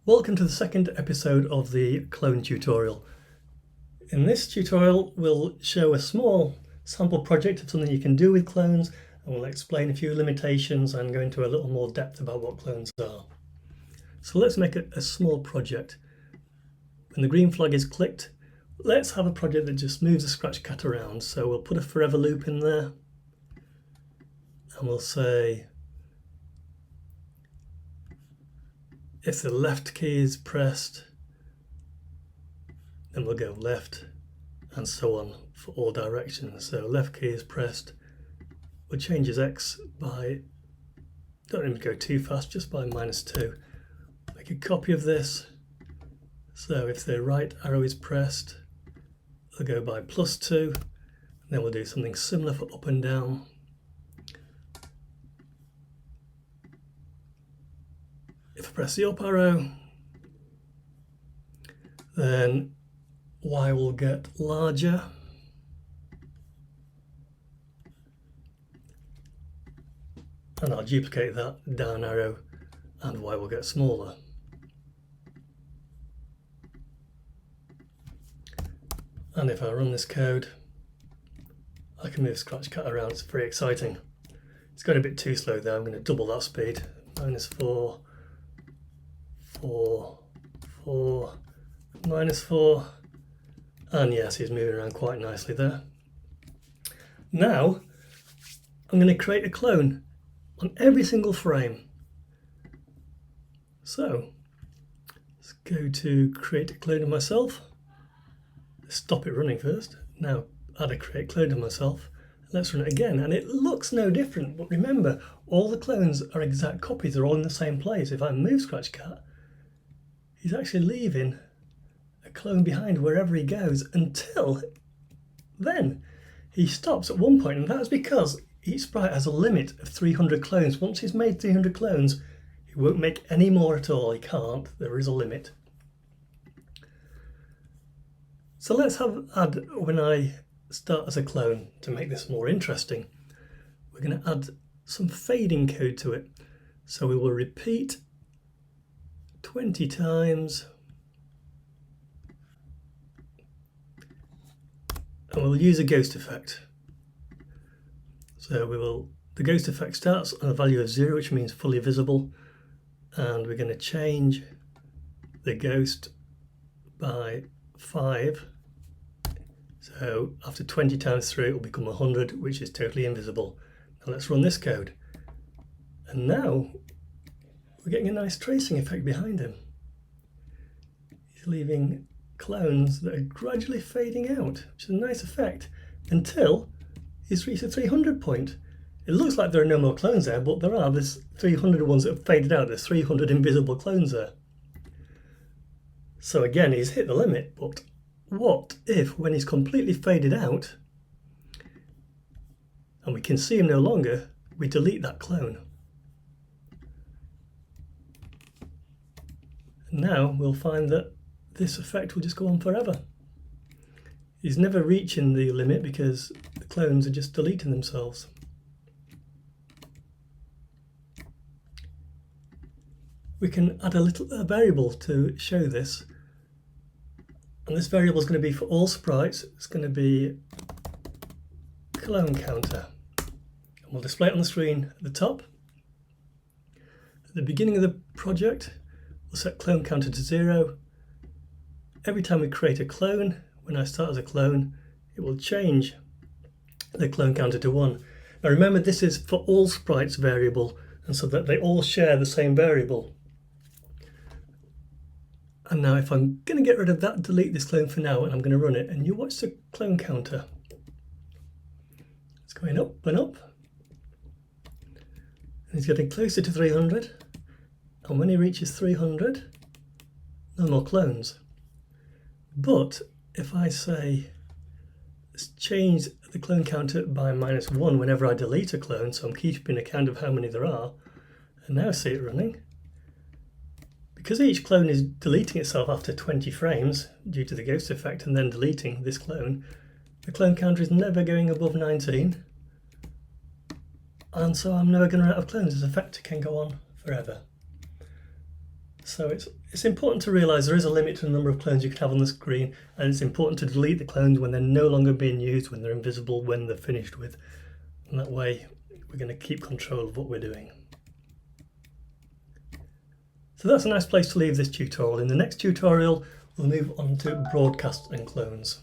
Welcome to the second episode of the clone tutorial. In this tutorial we'll show a small sample project of something you can do with clones, and we'll explain a few limitations and go into a little more depth about what clones are. So let's make a small project. When the green flag is clicked, let's have a project that just moves the scratch cat around. So we'll put a forever loop in there and we'll say if the left key is pressed, then we'll go left, and so on for all directions. So left key is pressed, we'll change his X by, don't even go too fast, just by -2. Make a copy of this. So if the right arrow is pressed, we'll go by +2. And then we'll do something similar for up and down. If I press the up arrow, then Y will get larger. And I'll duplicate that down arrow and Y will get smaller. And if I run this code, I can move Scratch Cat around. It's very exciting. It's going a bit too slow there. I'm going to double that speed. -4, 4, 4, -4. And yes, he's moving around quite nicely there. Now, I'm going to create a clone on every single frame. So, let's go to create a clone of myself. Stop it running first. Now, add a create clone of myself. Let's run it again, and it looks no different. But remember, all the clones are exact copies. They're all in the same place. If I move Scratch Cat, he's actually leaving a clone behind wherever he goes until then. He stops at one point, and that's because each sprite has a limit of 300 clones. Once he's made 300 clones, he won't make any more at all. He can't. There is a limit. So let's add when I start as a clone to make this more interesting. We're going to add some fading code to it. So we will repeat 20 times. And we'll use a ghost effect. So the ghost effect starts on a value of 0, which means fully visible. And we're going to change the ghost by 5. So after 20 times through, it will become 100, which is totally invisible. Now let's run this code. And now we're getting a nice tracing effect behind him. He's leaving clones that are gradually fading out, which is a nice effect, until he's reached the 300 point. It looks like there are no more clones there, but there are. There's 300 ones that have faded out. There's 300 invisible clones there. So again, he's hit the limit, but what if when he's completely faded out and we can see him no longer, we delete that clone? And now we'll find that this effect will just go on forever. He's never reaching the limit because the clones are just deleting themselves. We can add a variable to show this. And this variable is going to be for all sprites. It's going to be clone counter. And we'll display it on the screen at the top. At the beginning of the project, we'll set clone counter to 0. Every time we create a clone, when I start as a clone, it will change the clone counter to 1. Now remember, this is for all sprites variable, and so that they all share the same variable. And now if I'm going to get rid of that, delete this clone for now, and I'm going to run it, and you watch the clone counter. It's going up and up. And he's getting closer to 300. And when he reaches 300, no more clones. But if I say, let's change the clone counter by -1 whenever I delete a clone, so I'm keeping account of how many there are, and now see it running. Because each clone is deleting itself after 20 frames due to the ghost effect and then deleting this clone, the clone counter is never going above 19. And so I'm never going to run out of clones. This effect can go on forever. So it's important to realise there is a limit to the number of clones you can have on the screen, and it's important to delete the clones when they're no longer being used, when they're invisible, when they're finished with. And that way we're going to keep control of what we're doing. So that's a nice place to leave this tutorial. In the next tutorial we'll move on to broadcasts and clones.